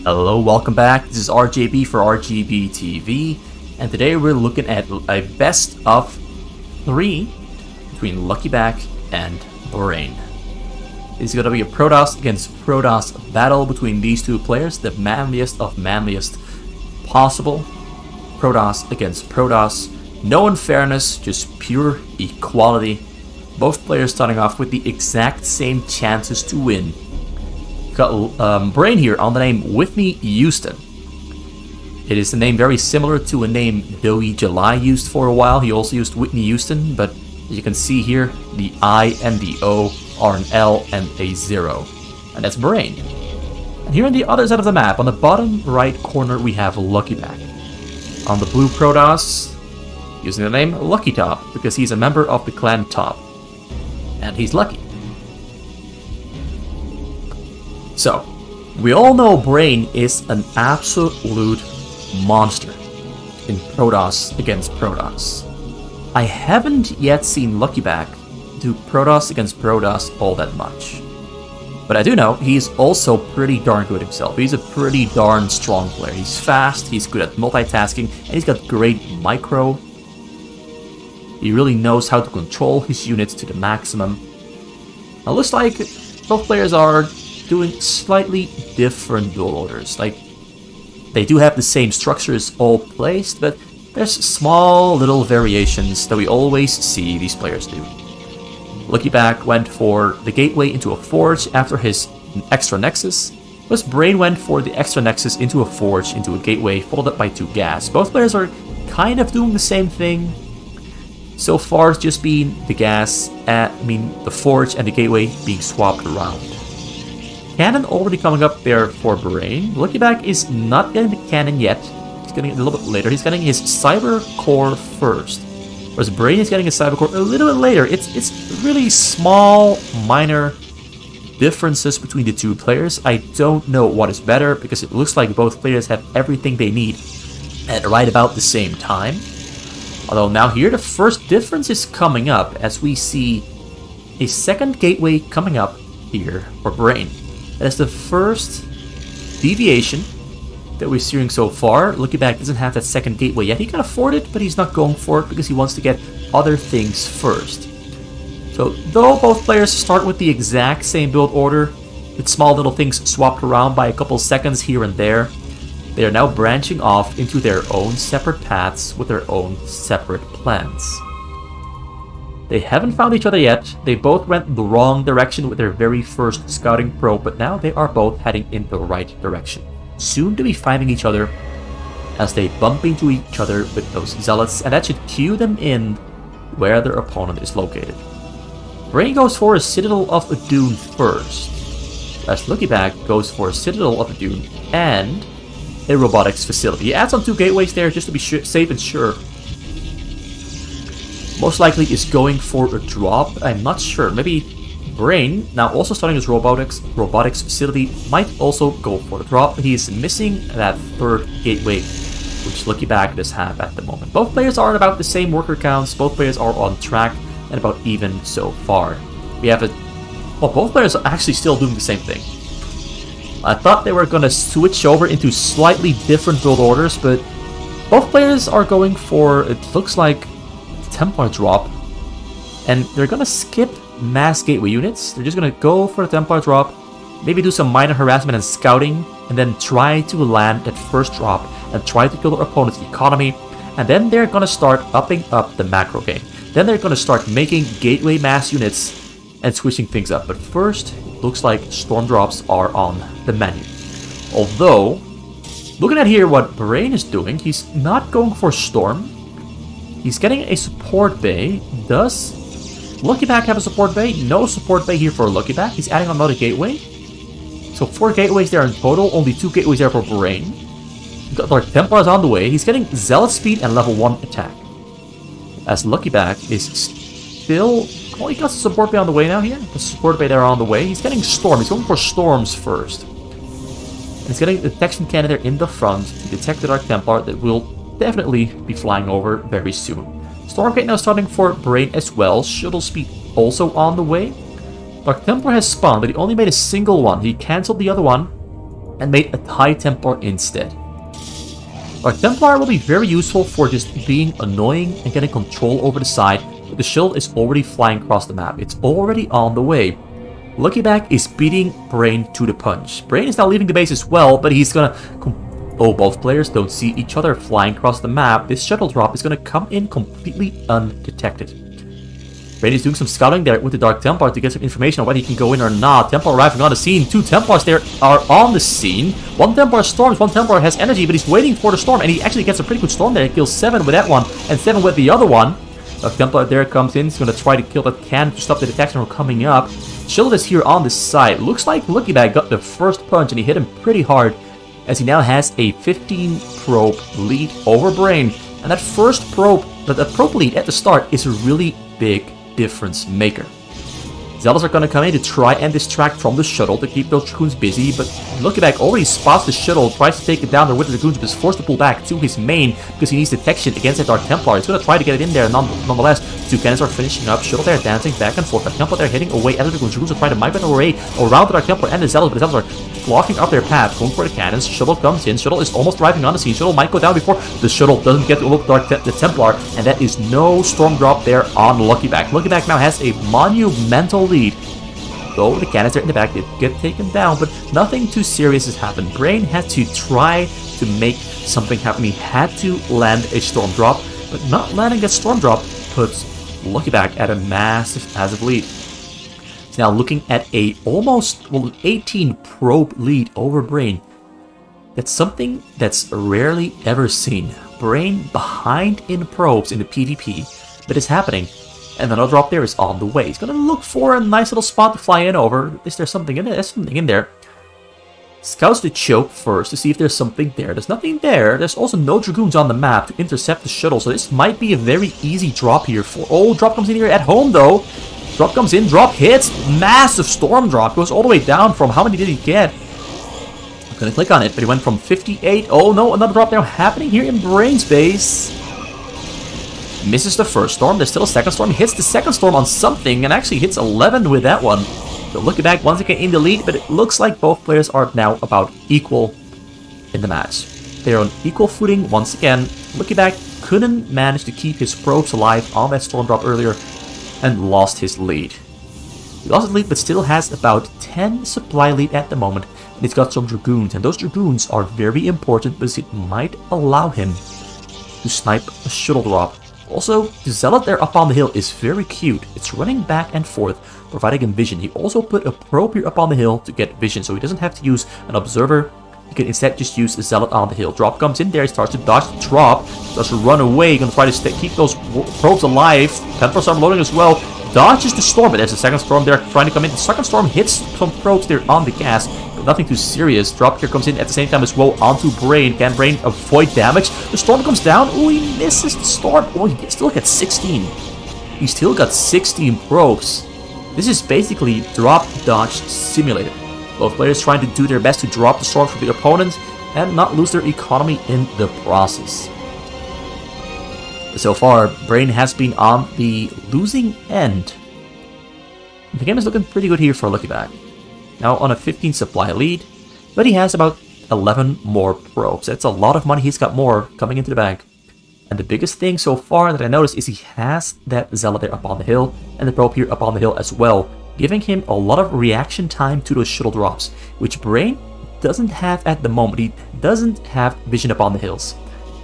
Hello, welcome back. This is RJB for RGB TV, and today we're looking at a best of 3 between LuckyBack and Brain. It's going to be a protoss against protoss battle between these two players, the manliest of manliest possible. Protoss against protoss. No unfairness, just pure equality. Both players starting off with the exact same chances to win. Got Brain here on the name Whitney Houston. It is a name very similar to a name Joey July used for a while. He also used Whitney Houston, but as you can see here, the I and the O are an L and a 0. And that's Brain. And here on the other side of the map, on the bottom right corner, we have LuckyBack. On the blue protoss, using the name Lucky Top, because he's a member of the clan Top. And he's lucky. So, we all know Brain is an absolute monster in protoss against protoss. I haven't yet seen LuckyBack do protoss against protoss all that much. But I do know he's also pretty darn good himself. He's a pretty darn strong player. He's fast, he's good at multitasking, and he's got great micro. He really knows how to control his units to the maximum. Now, looks like both players are doing slightly different build orders. Like, they do have the same structures all placed, but there's small little variations that we always see these players do. LuckyBack went for the gateway into a forge after his extra nexus, whereas Brain went for the extra nexus into a forge into a gateway, followed up by 2 gas. Both players are kind of doing the same thing. So far, it's just been the gas, the forge and the gateway being swapped around. Cannon already coming up there for Brain. LuckyBack is not getting the cannon yet. He's getting it a little bit later. He's getting his cyber core first, whereas Brain is getting his cyber core a little bit later. It's really small, minor differences between the two players. I don't know what is better because it looks like both players have everything they need at right about the same time. Although now here the first difference is coming up as we see a second gateway coming up here for Brain. That's the first deviation that we're seeing so far. LuckyBack doesn't have that second gateway yet. He can afford it, but he's not going for it because he wants to get other things first. So, though both players start with the exact same build order, with small little things swapped around by a couple seconds here and there, they are now branching off into their own separate paths with their own separate plans. They haven't found each other yet. They both went the wrong direction with their very first scouting probe, but now they are both heading in the right direction. Soon to be finding each other as they bump into each other with those zealots, and that should cue them in where their opponent is located. Brain goes for a Citadel of a Dune first, as LuckyBack goes for a Citadel of a Dune and a robotics facility. He adds on 2 gateways there just to be safe and sure. Most likely is going for a drop. I'm not sure. Maybe Brain, now also starting his robotics facility, might also go for the drop. He is missing that 3rd gateway, which LuckyBack does have at the moment. Both players are at about the same worker counts. Both players are on track and about even so far. We have both players are actually still doing the same thing. I thought they were going to switch over into slightly different build orders, but both players are going for, it looks like, Templar drop, and they're gonna skip mass gateway units. They're just gonna go for the Templar drop, maybe do some minor harassment and scouting, and then try to land that first drop and try to kill their opponent's economy, and then they're gonna start upping up the macro game. Then they're gonna start making gateway mass units and switching things up. But first, it looks like storm drops are on the menu. Although, looking at here what Brain is doing, he's not going for storm. He's getting a support bay. Does LuckyBack have a support bay? No support bay here for LuckyBack. He's adding another gateway. So 4 gateways there in total. Only 2 gateways there for Brain. Our Templars on the way. He's getting Zealot speed and level 1 attack. As LuckyBack is still... Oh, he got the support bay on the way now here. The support bay there on the way. He's getting Storm. He's going for Storms first. And he's getting the detection cannon there in the front to detect the Dark Templar that will definitely be flying over very soon. Stormgate now starting for Brain as well. Shuttle speed also on the way. Dark Templar has spawned, but he only made a single one. He cancelled the other one and made a TIE Templar instead. Our Templar will be very useful for just being annoying and getting control over the side, but the shuttle is already flying across the map. It's already on the way. LuckyBack is beating Brain to the punch. Brain is now leaving the base as well, but he's gonna... Oh, both players don't see each other flying across the map. This shuttle drop is gonna come in completely undetected. Brain is doing some scouting there with the Dark Templar to get some information on whether he can go in or not. Templar arriving on the scene. 2 Templars there are on the scene. 1 Templar storms, 1 Templar has energy, but he's waiting for the storm, and he actually gets a pretty good storm there. He kills 7 with that one, and 7 with the other one. Dark Templar there comes in. He's going to try to kill that cannon to stop the attacks from coming up. Shield is here on the side. Looks like LuckyBack got the first punch, and he hit him pretty hard, as he now has a 15 probe lead over Brain. And that first probe, that probe lead at the start is a really big difference maker. Zealots are going to come in to try and distract from the shuttle to keep those Dragoons busy, but LuckyBack already spots the shuttle, tries to take it down there with the Dragoons, but is forced to pull back to his main because he needs detection against that Dark Templar. He's going to try to get it in there nonetheless. 2 cannons are finishing up, shuttle there dancing back and forth. Dark Templar there hitting away at the Dragoons. Dragoons are trying to migrate away around the Dark Templar and the Zealots, but the Zealots are blocking up their path, going for the cannons. Shuttle comes in, shuttle is almost arriving on the scene. Shuttle might go down before the shuttle doesn't get to look the Templar, and that is no storm drop there on LuckyBack. LuckyBack now has a monumental lead. Though the cannons are in the back, did get taken down, but nothing too serious has happened. Brain had to try to make something happen. He had to land a storm drop, but not landing that storm drop puts LuckyBack at a massive lead. He's now looking at a almost 18 probe lead over Brain. That's something that's rarely ever seen. Brain behind in probes in the PvP, but it's happening. And another drop there is on the way. He's going to look for a nice little spot to fly in over. Is there something in there? There's something in there. Scouts the choke first to see if there's something there. There's nothing there. There's also no Dragoons on the map to intercept the shuttle. So this might be a very easy drop here. Oh, drop comes in here at home though. Drop comes in, drop hits. Massive storm drop. Goes all the way down from how many did he get? I'm going to click on it, but he went from 58. Oh no, another drop now happening here in Brain's base. Misses the first storm. There's still a second storm. He hits the second storm on something and actually hits 11 with that one. So LuckyBack once again in the lead, but it looks like both players are now about equal in the match. They're on equal footing once again. LuckyBack couldn't manage to keep his probes alive on that storm drop earlier and lost his lead. He lost his lead, but still has about 10 supply lead at the moment. And he's got some Dragoons, and those Dragoons are very important because it might allow him to snipe a shuttle drop. Also, the Zealot there up on the hill is very cute. It's running back and forth, providing him vision. He also put a probe here up on the hill to get vision, so he doesn't have to use an observer. He can instead just use the Zealot on the hill. Drop comes in there, he starts to dodge the drop, starts to run away, gonna try to keep those probes alive. Templars are loading as well. Dodges the storm, but there's a second storm there trying to come in. The second storm hits some probes there on the gas, but nothing too serious. Drop here comes in at the same time as well onto Brain. Can Brain avoid damage? The storm comes down. Oh, he misses the storm. Oh, he still got 16. He still got 16 probes. This is basically drop dodge simulated. Both players trying to do their best to drop the storm from the opponent and not lose their economy in the process. So far, Brain has been on the losing end. The game is looking pretty good here for LuckyBack. Now on a 15 supply lead, but he has about 11 more probes. That's a lot of money. He's got more coming into the bank. And the biggest thing so far that I noticed is he has that Zealot there up on the hill and the probe here up on the hill as well, giving him a lot of reaction time to those shuttle drops, which Brain doesn't have at the moment. He doesn't have vision up on the hills.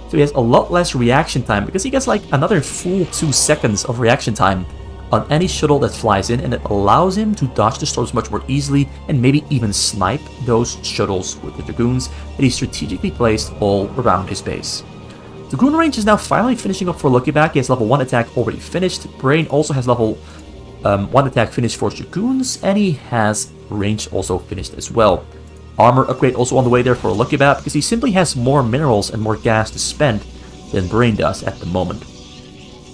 So he has a lot less reaction time because he gets like another full 2 seconds of reaction time on any shuttle that flies in, and it allows him to dodge the storms much more easily and maybe even snipe those shuttles with the Dragoons that he strategically placed all around his base. Dragoon range is now finally finishing up for LuckyBack. He has level 1 attack already finished. Brain also has level 1 attack finished for Dragoons, and he has range also finished as well. Armor upgrade also on the way there for LuckyBack because he simply has more minerals and more gas to spend than Brain does at the moment.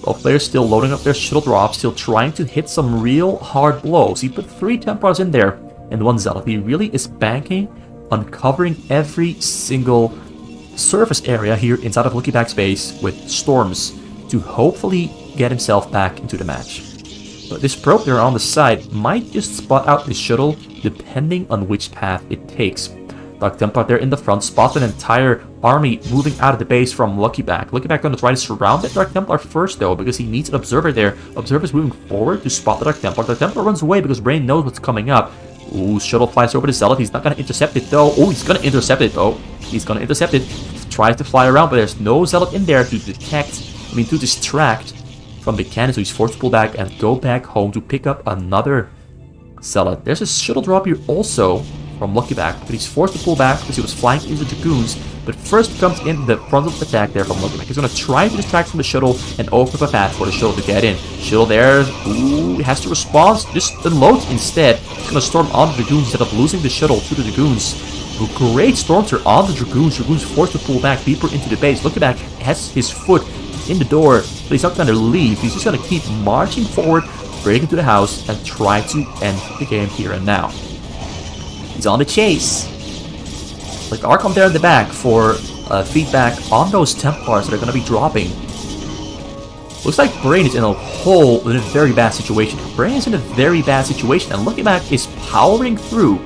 Both players still loading up their shuttle drops, still trying to hit some real hard blows. He put 3 Templars in there and 1 Zealot. He really is banking on covering every single surface area here inside of LuckyBack's base with storms to hopefully get himself back into the match. But this probe there on the side might just spot out the shuttle depending on which path it takes. Dark Templar there in the front, spots an entire army moving out of the base from LuckyBack. LuckyBack going to try to surround the Dark Templar first, though, because he needs an observer there. Observer's moving forward to spot the Dark Templar. Dark Templar runs away because Brain knows what's coming up. Ooh, shuttle flies over the Zealot. He's not going to intercept it, though. Oh, he's going to intercept it. Oh, he's going to intercept it. Tries to fly around, but there's no Zealot in there to to distract from the cannon, so he's forced to pull back and go back home to pick up another Zealot. There's a shuttle drop here also from LuckyBack, but he's forced to pull back because he was flying into the Dragoons. But first comes in the frontal attack there from LuckyBack. He's going to try to distract from the shuttle and open up a path for the shuttle to get in. Shuttle there, ooh, he has to respond, just unloads instead. He's going to storm on the Dragoons instead of losing the shuttle to the Dragoons. A great stormter on the Dragoons. Dragoons forced to pull back deeper into the base. LuckyBack has his foot in the door, but he's not going to leave. He's just going to keep marching forward, break into the house, and try to end the game here and now. He's on the chase. Like Arkham there in the back for feedback on those Templars that are going to be dropping. Looks like Brain is in a very bad situation. Brain is in a very bad situation, and LuckyBack is powering through.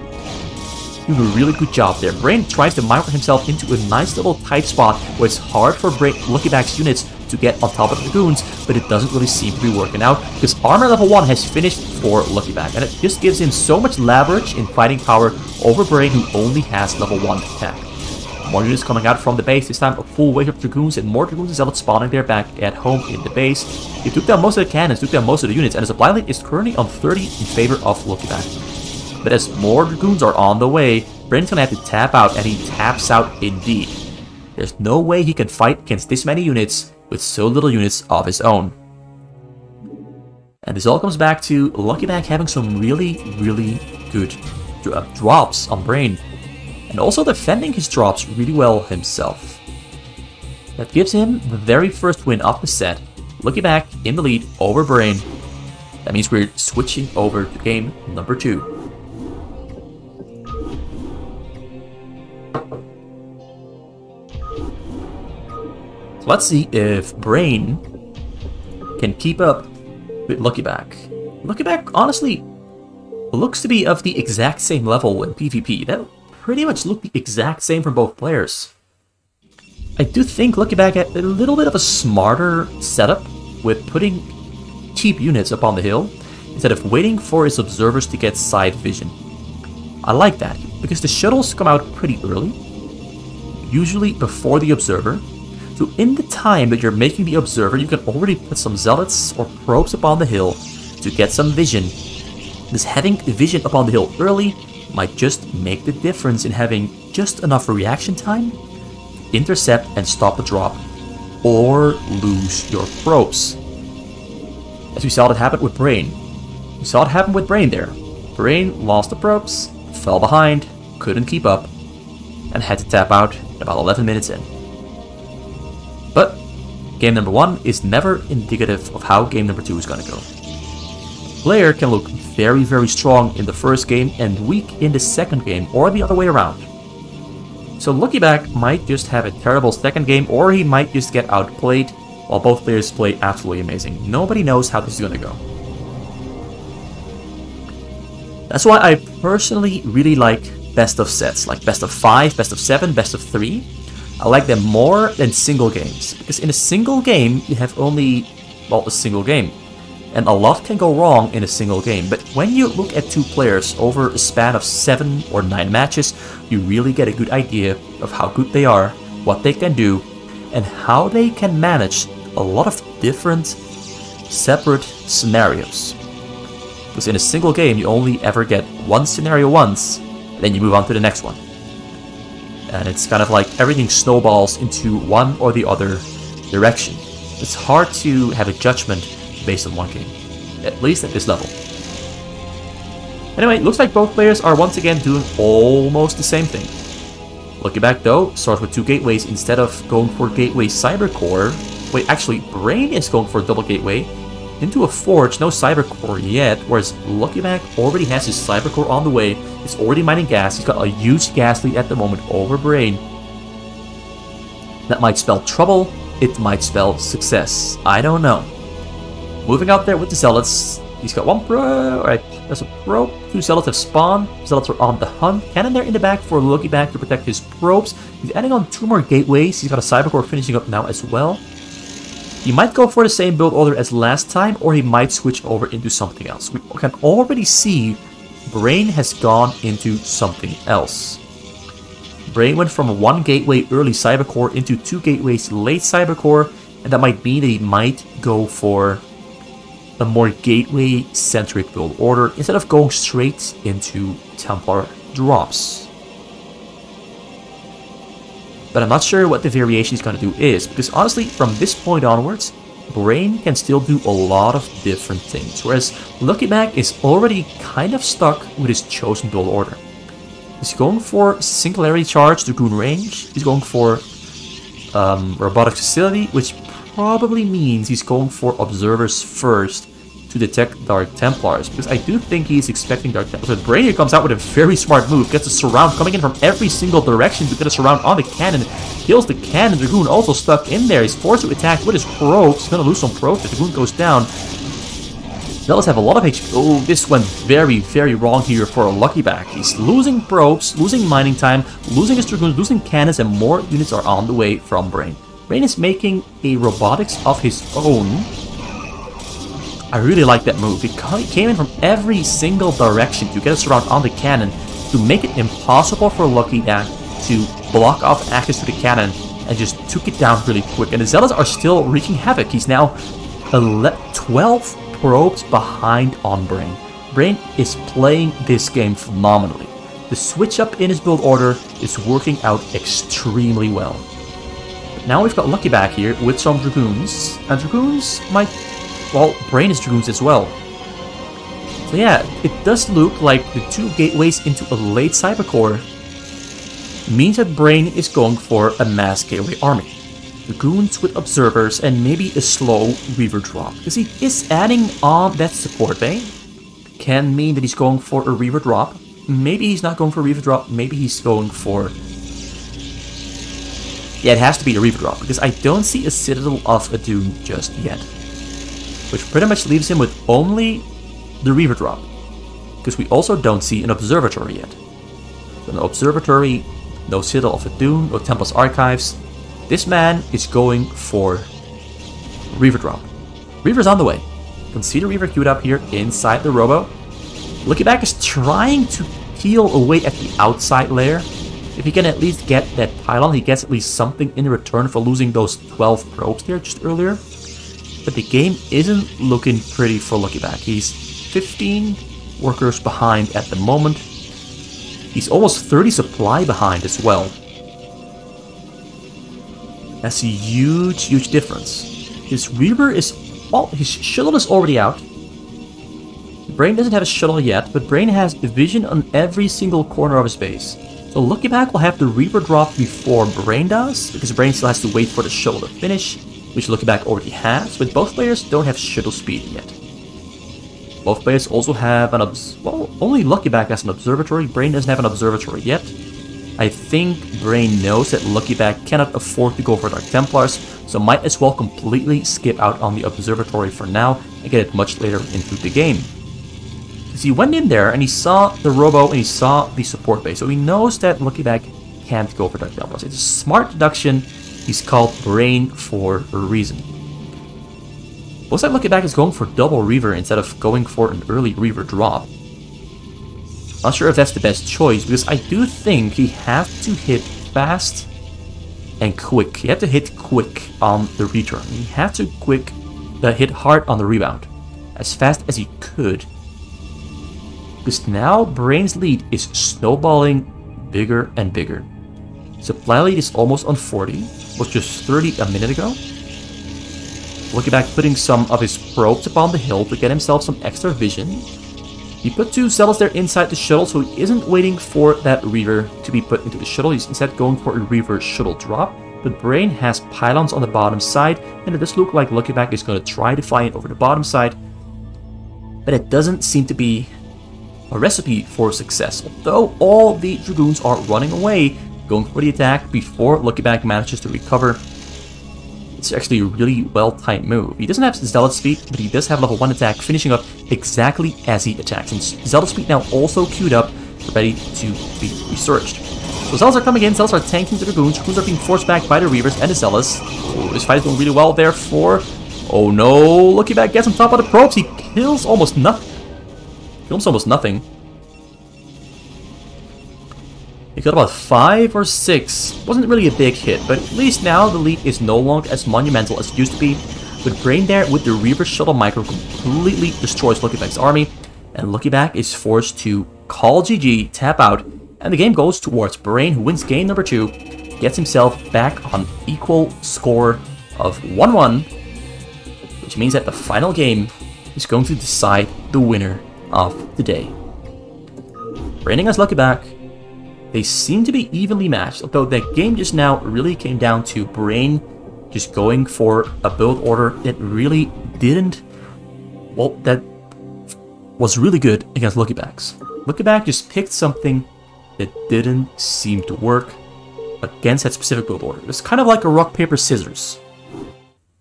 Doing a really good job there. Brain tries to micro himself into a nice little tight spot where it's hard for LuckyBack's units to get on top of the Dragoons, but it doesn't really seem to be working out because armor level 1 has finished for LuckyBack, and it just gives him so much leverage in fighting power over Brain, who only has level 1 attack. More units coming out from the base, this time a full wave of Dragoons, and more Dragoons and Zealots spawning there back at home in the base. He took down most of the cannons, took down most of the units, and his supply rate is currently on 30 in favor of LuckyBack. But as more Dragoons are on the way, Brain's gonna have to tap out, and he taps out indeed. There's no way he can fight against this many units with so little units of his own. And this all comes back to LuckyBack having some really good drops on Brain, and also defending his drops really well himself. That gives him the very first win of the set. LuckyBack in the lead over Brain. That means we're switching over to game number 2. So let's see if Brain can keep up with LuckyBack. LuckyBack honestly looks to be of the exact same level in PvP. That pretty much looked the exact same from both players. I do think LuckyBack had a little bit of a smarter setup with putting cheap units up on the hill instead of waiting for his observers to get side vision. I like that because the shuttles come out pretty early, usually before the observer. So in the time that you're making the observer, you can already put some zealots or probes up on the hill to get some vision. This having vision up on the hill early might just make the difference in having just enough reaction time to intercept and stop the drop, or lose your probes. As we saw it happen with Brain. We saw it happen with Brain there. Brain lost the probes, fell behind, couldn't keep up, and had to tap out about 11 minutes in. But game number 1 is never indicative of how game number 2 is going to go. Player can look very strong in the first game and weak in the second game, or the other way around. So LuckyBack might just have a terrible second game, or he might just get outplayed while both players play absolutely amazing. Nobody knows how this is going to go. That's why I personally really like best of sets, like best of 5, best of 7, best of 3. I like them more than single games, because in a single game, you have only, well, a single game. And a lot can go wrong in a single game, but when you look at 2 players over a span of 7 or 9 matches, you really get a good idea of how good they are, what they can do, and how they can manage a lot of different, separate scenarios. Because in a single game, you only ever get one scenario once, and then you move on to the next one. And it's kind of like everything snowballs into one or the other direction. It's hard to have a judgment based on one game, at least at this level. Anyway, looks like both players are once again doing almost the same thing. LuckyBack though starts with 2 gateways instead of going for gateway cyber core. Wait, actually Brain is going for a double gateway into a forge, no cyber core yet, whereas LuckyBack already has his cyber core on the way. He's already mining gas. He's got a huge gas lead at the moment over Brain. That might spell trouble, it might spell success, I don't know. Moving out there with the zealots, he's got one pro. Alright, There's a probe. 2 zealots have spawned. Zealots are on the hunt. Cannon there in the back for LuckyBack to protect his probes. He's adding on 2 more gateways. He's got a cybercore finishing up now as well. He might go for the same build order as last time, or he might switch over into something else. We can already see Brain has gone into something else. Brain went from 1 gateway early cybercore into 2 gateways late cybercore, and that might mean that he might go for a more gateway-centric build order instead of going straight into Templar drops. But I'm not sure what the variation he's going to do is, because honestly, from this point onwards, Brain can still do a lot of different things, whereas LuckyBack is already kind of stuck with his chosen build order. He's going for Singularity Charge to Dragoon range, he's going for Robotic Facility, which probably means he's going for Observers first to detect Dark Templars, because I do think he's expecting Dark Templars. But Brain here comes out with a very smart move, gets a surround coming in from every single direction to get a surround on the cannon, kills the cannon. Dragoon also stuck in there, he's forced to attack with his probes, he's gonna lose some probes, the Dragoon goes down. Zealots have a lot of HP. Oh, this went very, very wrong here for LuckyBack. He's losing probes, losing mining time, losing his Dragoons, losing cannons, and more units are on the way from Brain. Brain is making a robotics of his own. I really like that move. He came in from every single direction to get us around on the cannon to make it impossible for LuckyBack to block off access to the cannon, and just took it down really quick. And the Zealots are still wreaking havoc. He's now 12 probes behind on Brain. Brain is playing this game phenomenally. The switch up in his build order is working out extremely well. But now we've got LuckyBack here with some Dragoons, and Dragoons might... well, Brain is Dragoons as well. So yeah, it does look like the 2 gateways into a late cybercore means that Brain is going for a mass gateway army. Dragoons with observers and maybe a slow Reaver drop, because he is adding on that support bay. Can mean that he's going for a Reaver drop. Maybe he's not going for a Reaver drop, maybe he's going for... yeah, it has to be a Reaver drop, because I don't see a Citadel of a Dune just yet. Which pretty much leaves him with only the Reaver drop, because we also don't see an Observatory yet. So no Observatory, no Citadel of Adun, no Temple's Archives. This man is going for Reaver drop. Reaver's on the way. You can see the Reaver queued up here inside the Robo. LuckyBack is trying to peel away at the outside layer. If he can at least get that pylon, he gets at least something in return for losing those 12 probes there just earlier. But the game isn't looking pretty for LuckyBack. He's 15 workers behind at the moment. He's almost 30 supply behind as well. That's a huge, huge difference. His Reaver is... well, his shuttle is already out. Brain doesn't have a shuttle yet, but Brain has vision on every single corner of his base. So LuckyBack will have the Reaver drop before Brain does, because Brain still has to wait for the shuttle to finish, which LuckyBack already has, but both players don't have shuttle speed yet. Both players also have an well, only LuckyBack has an observatory, Brain doesn't have an observatory yet. I think Brain knows that LuckyBack cannot afford to go for Dark Templars, so might as well completely skip out on the observatory for now and get it much later into the game. Because he went in there and he saw the Robo and he saw the support base, so he knows that LuckyBack can't go for Dark Templars. It's a smart deduction. He's called Brain for a reason. Looks like LuckyBack is going for double Reaver instead of going for an early Reaver drop. Not sure if that's the best choice, because I do think he has to hit fast and quick. He had to hit quick on the return. He had to hit hard on the rebound, as fast as he could. Because now Brain's lead is snowballing bigger and bigger. Supply lead is almost on 40, was just 30 a minute ago. LuckyBack putting some of his probes upon the hill to get himself some extra vision. He put 2 Zealots there inside the shuttle, so he isn't waiting for that Reaver to be put into the shuttle. He's instead going for a Reaver shuttle drop. But Brain has pylons on the bottom side, and it does look like LuckyBack is going to try to fly in over the bottom side. But it doesn't seem to be a recipe for success, although all the Dragoons are running away, going for the attack before LuckyBack manages to recover. It's actually a really well-timed move. He doesn't have Zealot speed, but he does have level 1 attack, finishing up exactly as he attacks. And Zealot speed now also queued up, ready to be researched. So Zealots are coming in, Zealots are tanking the Dragoons. Dragoons are being forced back by the Reavers and the Zealots. Oh, this fight is going really well there for... Oh no, LuckyBack gets on top of the probes. He kills almost nothing. Kills almost nothing. He got about 5 or 6. Wasn't really a big hit, but at least now the lead is no longer as monumental as it used to be. With Brain there, with the Reaver Shuttle Micro, completely destroys LuckyBack's army. And LuckyBack is forced to call GG, tap out, and the game goes towards Brain, who wins game number 2. Gets himself back on equal score of 1-1. Which means that the final game is going to decide the winner of the day. Brain against LuckyBack. They seem to be evenly matched, although that game just now really came down to Brain just going for a build order that really didn't... Well, that was really good against LuckyBack's. LuckyBack just picked something that didn't seem to work against that specific build order. It's kind of like a rock, paper, scissors.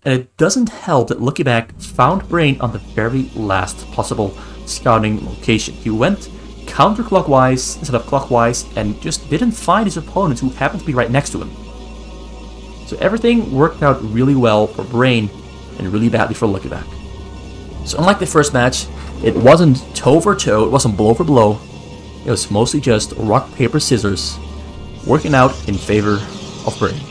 And it doesn't help that LuckyBack found Brain on the very last possible scouting location. He went counterclockwise instead of clockwise and just didn't find his opponents who happened to be right next to him. So everything worked out really well for Brain and really badly for LuckyBack. So unlike the first match, it wasn't toe for toe, it wasn't blow for blow. It was mostly just rock, paper, scissors working out in favor of Brain.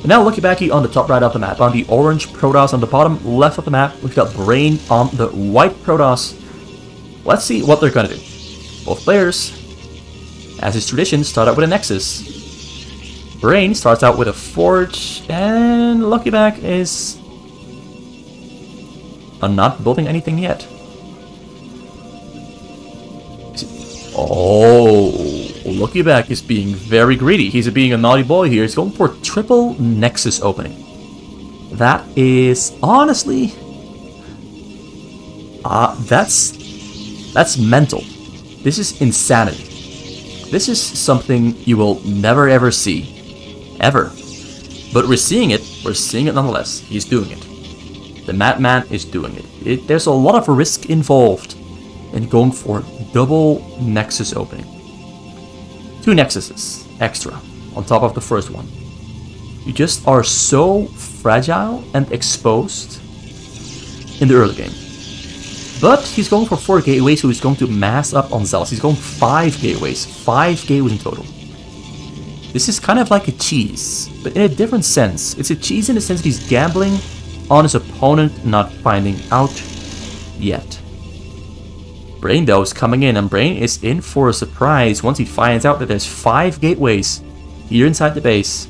But now LuckyBack on the top right of the map, on the orange Protoss on the bottom left of the map, we've got Brain on the white Protoss. Let's see what they're gonna do. Both players, as is tradition, start out with a Nexus. Brain starts out with a Forge, and LuckyBack is not building anything yet. Oh, LuckyBack is being very greedy. He's being a naughty boy here. He's going for a triple Nexus opening. That is honestly, that's mental. This is insanity. This is something you will never ever see. Ever. But we're seeing it nonetheless. He's doing it. The Madman is doing it. There's a lot of risk involved in going for double Nexus opening. 2 Nexuses extra on top of the first one. You just are so fragile and exposed in the early game. But he's going for 4 gateways, so he's going to mass up on Zealots. He's going 5 gateways. 5 gateways in total. This is kind of like a cheese, but in a different sense. It's a cheese in the sense that he's gambling on his opponent not finding out yet. Brain, though, is coming in, and Brain is in for a surprise once he finds out that there's 5 gateways here inside the base,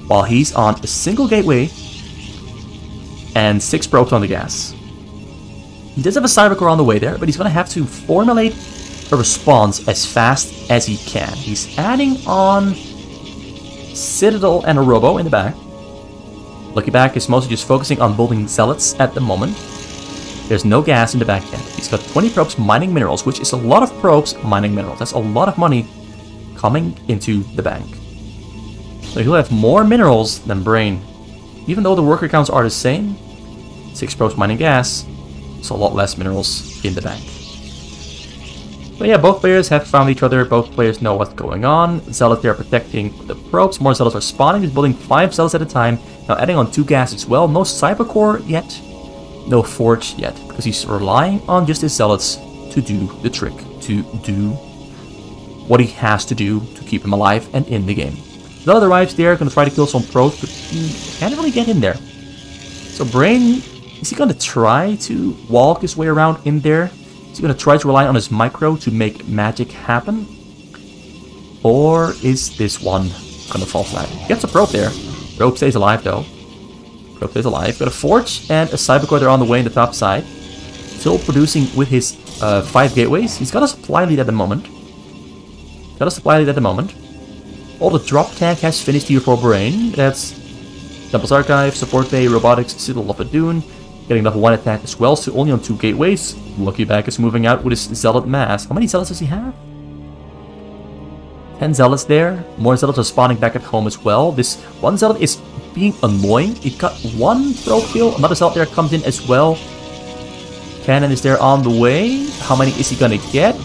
while he's on a single gateway and 6 probes on the gas. He does have a Cybercore on the way there, but he's going to have to formulate a response as fast as he can. He's adding on Citadel and a Robo in the back. LuckyBack is mostly just focusing on building Zealots at the moment. There's no gas in the back end. He's got 20 probes mining minerals, which is a lot of probes mining minerals. That's a lot of money coming into the bank. So he'll have more minerals than Brain. Even though the worker counts are the same, 6 probes mining gas, so a lot less minerals in the bank. But yeah, both players have found each other. Both players know what's going on. Zealots, they're protecting the probes. More Zealots are spawning. He's building 5 Zealots at a time. Now adding on 2 gas as well. No Cybercore yet. No Forge yet. Because he's relying on just his Zealots to do the trick. To do what he has to do to keep him alive and in the game. Zealot arrives there. Going to try to kill some probes. But he can't really get in there. So Brain... is he going to try to walk his way around in there? Is he going to try to rely on his micro to make magic happen? Or is this one going to fall flat? He gets a probe there. Probe stays alive though. Probe stays alive. Got a Forge and a Cybercore there on the way in the top side. Still producing with his 5 gateways. He's got a supply lead at the moment. All the drop tank has finished here for Brain. That's Temple's Archive, Support Bay, Robotics, Citadel of a Dune. Getting level 1 attack as well, so only on 2 gateways. LuckyBack is moving out with his Zealot mass. How many Zealots does he have? 10 Zealots there. More Zealots are spawning back at home as well. This one Zealot is being annoying. It got one probe kill. Another Zealot there comes in as well. Cannon is there on the way. How many is he gonna get?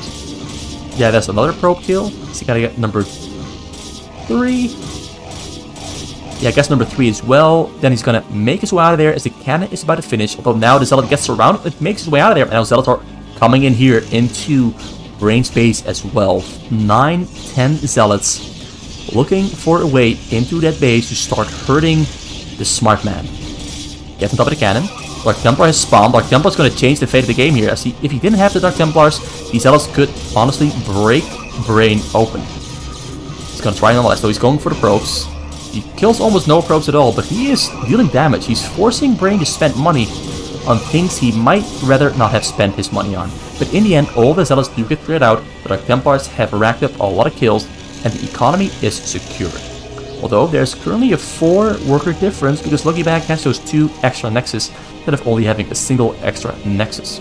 Yeah, that's another probe kill. Is he gonna get number 3? Yeah, I guess number 3 as well. Then he's gonna make his way out of there as the cannon is about to finish. Although now the Zealot gets surrounded, it makes his way out of there. And now Zealots are coming in here into Brain's base as well. 9, 10 Zealots looking for a way into that base to start hurting the smart man. Get on top of the cannon. Dark Templar has spawned. Dark Templar is going to change the fate of the game here. As if he didn't have the Dark Templars, these Zealots could honestly break Brain open. He's going to try nonetheless, so he's going for the probes. He kills almost no probes at all, but he is dealing damage. He's forcing Brain to spend money on things he might rather not have spent his money on. But in the end, all the Zealots do get cleared out. The Dark Templars have racked up a lot of kills, and the economy is secured. Although there's currently a 4 worker difference because LuckyBack has those 2 extra nexus instead of only having a single extra nexus.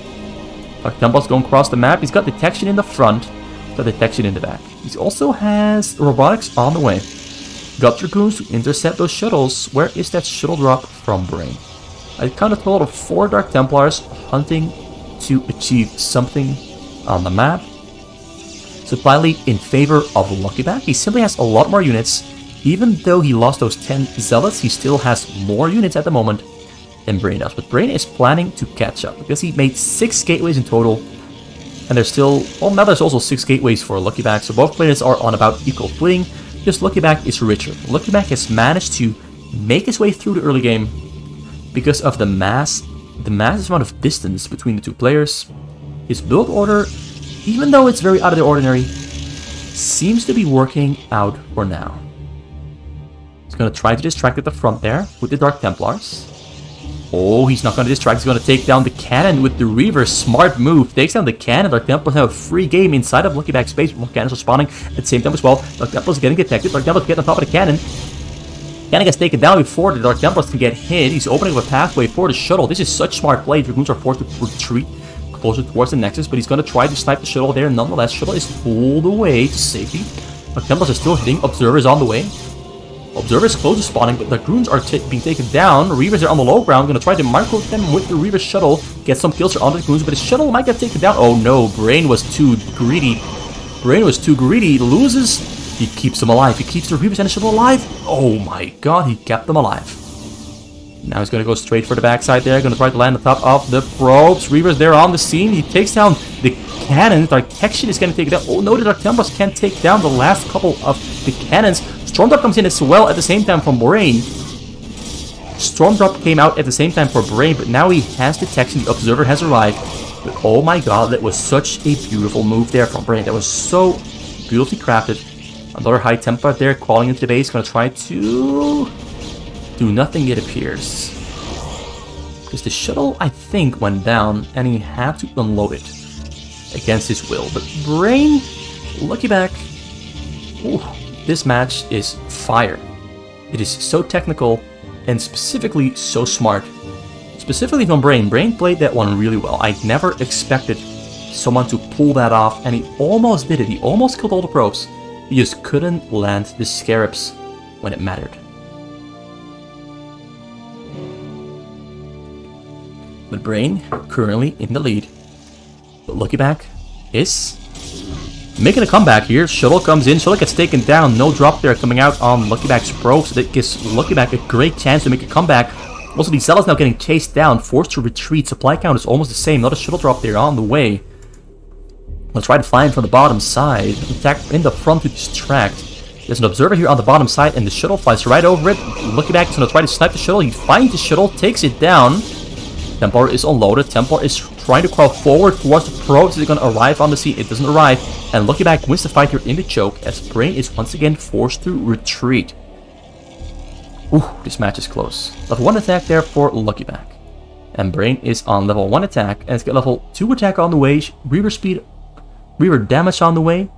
Dark Templars going across the map. He's got detection in the front, got detection in the back. He also has robotics on the way. Got Dragoons to intercept those shuttles. Where is that shuttle drop from Brain? I counted a total of 4 Dark Templars hunting to achieve something on the map. So finally, in favor of LuckyBack, he simply has a lot more units. Even though he lost those 10 Zealots, he still has more units at the moment than Brain does. But Brain is planning to catch up because he made 6 gateways in total. And there's still, well, now there's also 6 gateways for LuckyBack. So both players are on about equal footing. Just LuckyBack is richer. LuckyBack has managed to make his way through the early game because of the massive amount of distance between the 2 players. His build order, even though it's very out of the ordinary, seems to be working out for now. He's going to try to distract at the front there with the Dark Templars. Oh, he's not going to distract. He's going to take down the cannon with the Reaver. Smart move. Takes down the cannon. Dark Templars have a free game inside of LuckyBack's base. More cannons are spawning at the same time as well. Dark Templars getting detected. Dark Templars get on top of the cannon. Cannon gets taken down before the Dark Templars can get hit. He's opening up a pathway for the shuttle. This is such smart play. Dragoons are forced to retreat closer towards the Nexus, but he's going to try to snipe the shuttle there. Nonetheless, shuttle is pulled away to safety. Dark Templars are still hitting. Observers on the way. Observers close to spawning, but the Dragoons are being taken down. Reavers are on the low ground. Going to try to micro them with the Reaver shuttle. Get some kills on the Dragoons, but his shuttle might get taken down. Oh no, Brain was too greedy. Brain was too greedy. He loses. He keeps them alive. He keeps the Reavers and the shuttle alive. Oh my god, he kept them alive. Now he's going to go straight for the backside there. Going to try to land on top of the probes. Reavers there on the scene. He takes down the cannon. Dark Detection is going to take it down. Oh no, the Dark Templars can't take down the last couple of the cannons. Storm Drop comes in as well at the same time from Brain. Storm Drop came out at the same time for Brain, but now he has detection. The Observer has arrived. But oh my god, that was such a beautiful move there from Brain. That was so beautifully crafted. Another High Templar there crawling into the base. Going to try to do nothing, it appears. Because the shuttle, I think, went down and he had to unload it against his will. But Brain, LuckyBack, ooh, this match is fire. It is so technical and specifically so smart. Specifically from Brain. Brain played that one really well. I never expected someone to pull that off, and he almost did it. He almost killed all the probes. He just couldn't land the Scarabs when it mattered. But Brain currently in the lead. But LuckyBack is making a comeback here. Shuttle comes in. Shuttle gets taken down. No drop there coming out on LuckyBack's probe. So that gives LuckyBack a great chance to make a comeback. Also, the Zealots now getting chased down. Forced to retreat. Supply count is almost the same. Not a shuttle drop there on the way. Let's try to fly in from the bottom side. Attack in the front to distract. There's an Observer here on the bottom side, and the shuttle flies right over it. LuckyBack is going to try to snipe the shuttle. He finds the shuttle, takes it down. Templar is unloaded. Templar is trying to crawl forward towards the probes. Is it going to arrive on the scene? It doesn't arrive. And LuckyBack wins the fight here in the choke as Brain is once again forced to retreat. Ooh, this match is close. Level 1 attack there for LuckyBack. And Brain is on level 1 attack. And it's got level 2 attack on the way. Reaver speed, Reaver damage on the way.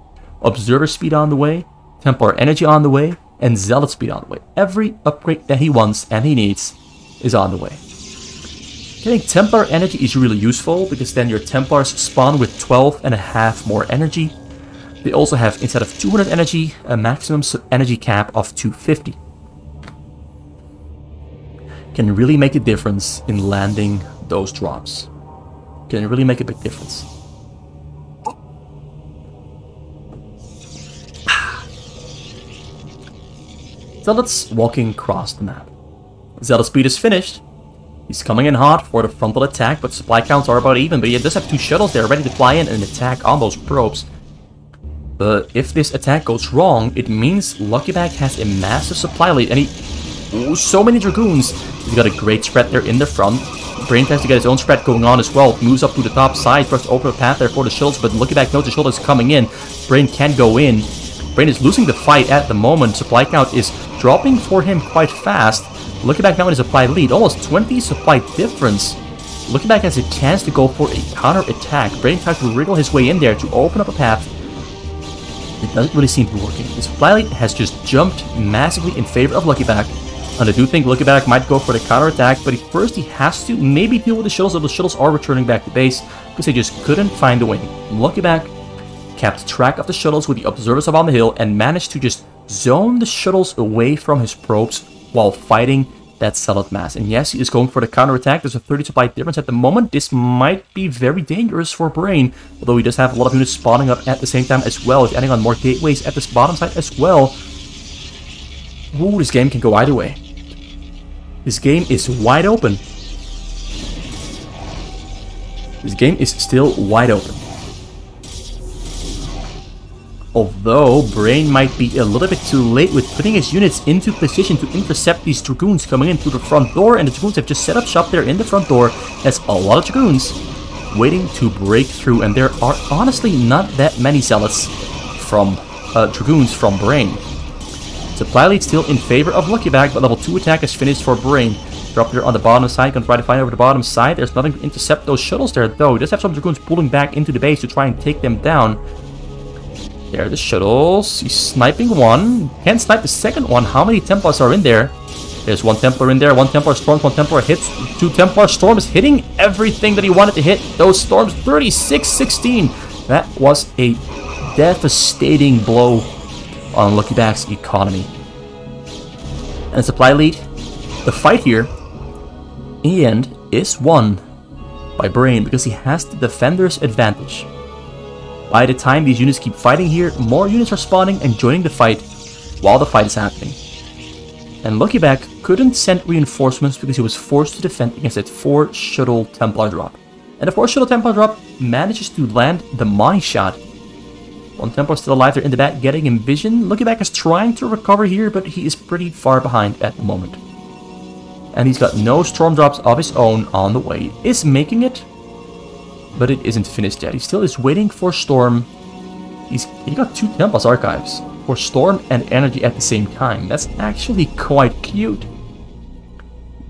Observer speed on the way. Templar energy on the way. And Zealot speed on the way. Every upgrade that he wants and he needs is on the way. Getting Templar energy is really useful because then your Templars spawn with 12.5 more energy. They also have, instead of 200 energy, a maximum energy cap of 250. can really make a difference in landing those drops. Can really make a big difference. Zealot's walking across the map. Zealot's speed is finished. He's coming in hot for the frontal attack, but supply counts are about even. But he does have 2 shuttles there ready to fly in and attack on those probes. But if this attack goes wrong, it means LuckyBack has a massive supply lead. And so many Dragoons. He's got a great spread there in the front. Brain tries to get his own spread going on as well. Moves up to the top side, tries to open a path there for the shuttles, but LuckyBack knows the shuttle is coming in. Brain can't go in. Brain is losing the fight at the moment. Supply count is dropping for him quite fast. LuckyBack now in his supply lead, almost 20 supply difference. LuckyBack has a chance to go for a counter attack. Brain tries to wriggle his way in there to open up a path. It doesn't really seem to be working. His supply lead has just jumped massively in favor of LuckyBack. And I do think LuckyBack might go for the counter attack, but first he has to maybe deal with the shuttles, so the shuttles are returning back to base because they just couldn't find a way. LuckyBack kept track of the shuttles with the observers up on the hill and managed to just zone the shuttles away from his probes while fighting that Zealot mass. And yes, he is going for the counter-attack. There's a 30 supply difference at the moment. This might be very dangerous for Brain, although he does have a lot of units spawning up at the same time as well. He's adding on more gateways at this bottom side as well. Ooh, this game can go either way. This game is wide open. This game is still wide open. Although Brain might be a little bit too late with putting his units into position to intercept these Dragoons coming in through the front door, and the Dragoons have just set up shop there in the front door. There's a lot of Dragoons waiting to break through, and there are honestly not that many Zealots from Dragoons from Brain. Supply lead still in favor of LuckyBack, but level 2 attack is finished for Brain. Drop there on the bottom side, gonna try to find over the bottom side. There's nothing to intercept those shuttles there though. He does have some Dragoons pulling back into the base to try and take them down. There are the shuttles. He's sniping one. Can't snipe the second one. How many Templars are in there? There's one Templar in there. One Templar storms. One Templar hits. 2 Templar storms, hitting everything that he wanted to hit. Those storms, 36-16. That was a devastating blow on LuckyBack's economy. And supply lead. The fight here, in the end, is won by Brain because he has the defender's advantage. By the time these units keep fighting here, more units are spawning and joining the fight while the fight is happening. And LuckyBack couldn't send reinforcements because he was forced to defend against that 4 shuttle Templar drop. And the 4 shuttle Templar drop manages to land the money shot. 1 Templar still alive there in the back, getting him vision. LuckyBack is trying to recover here, but he is pretty far behind at the moment. And he's got no storm drops of his own on the way. He is making it, but it isn't finished yet. He still is waiting for Storm. He got 2 Templar's archives for Storm and Energy at the same time. That's actually quite cute.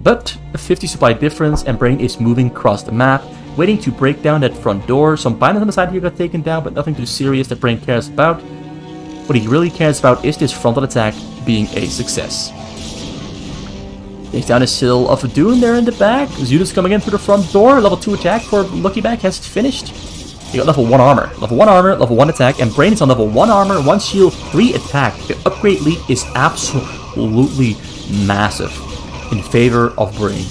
But a 50 supply difference, and Brain is moving across the map, waiting to break down that front door. Some binders on the side here got taken down, but nothing too serious that Brain cares about. What he really cares about is this frontal attack being a success. Takes down a Sill of Doom there in the back. Units coming in through the front door. Level 2 attack for LuckyBack has finished. He got level 1 armor. Level 1 armor, level 1 attack, and Brain is on level 1 armor, 1 shield, 3 attack. The upgrade lead is absolutely massive in favor of Brain.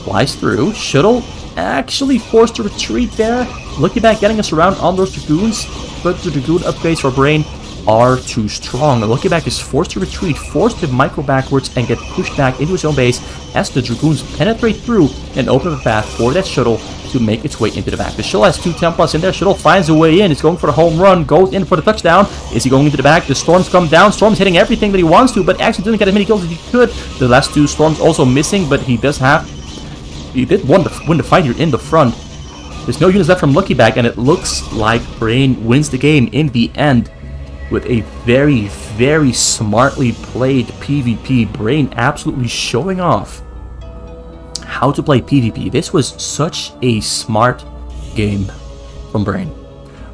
Flies through. Shuttle actually forced to retreat there. LuckyBack getting us around on those Dragoons, but the Dragoon upgrades for Brain are too strong. LuckyBack is forced to retreat, forced to micro backwards and get pushed back into his own base as the Dragoons penetrate through and open up a path for that shuttle to make its way into the back. The shuttle has 2 Templars in there. Shuttle finds a way in. It's going for the home run, goes in for the touchdown. Is he going into the back? The Storms come down. Storm's hitting everything that he wants to, but actually didn't get as many kills as he could. The last 2 Storms also missing, but he did win the fight here in the front. There's no units left from LuckyBack, and it looks like Brain wins the game in the end. With a very, very smartly played PvP. Brain absolutely showing off how to play PvP. This was such a smart game from Brain.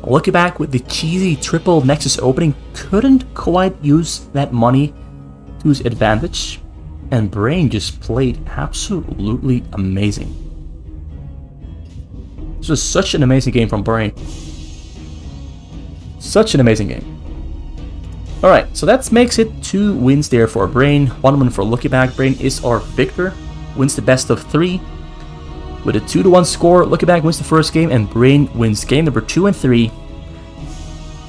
LuckyBack with the cheesy triple Nexus opening couldn't quite use that money to his advantage. And Brain just played absolutely amazing. This was such an amazing game from Brain. Such an amazing game. Alright, so that makes it 2 wins there for Brain, 1 win for LuckyBack. Brain is our victor, wins the best of 3. With a 2-1 score, LuckyBack wins the first game and Brain wins game number 2 and 3.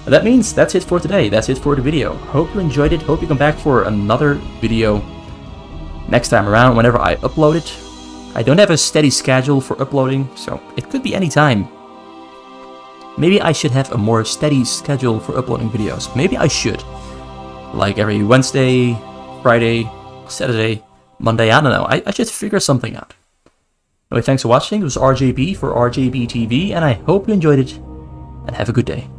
And that means that's it for today, that's it for the video. Hope you enjoyed it, hope you come back for another video next time around whenever I upload it. I don't have a steady schedule for uploading, so it could be any time. Maybe I should have a more steady schedule for uploading videos. Maybe I should. Like every Wednesday, Friday, Saturday, Monday, I don't know. I should figure something out. Anyway, thanks for watching. It was RJB for RJB TV, and I hope you enjoyed it, and have a good day.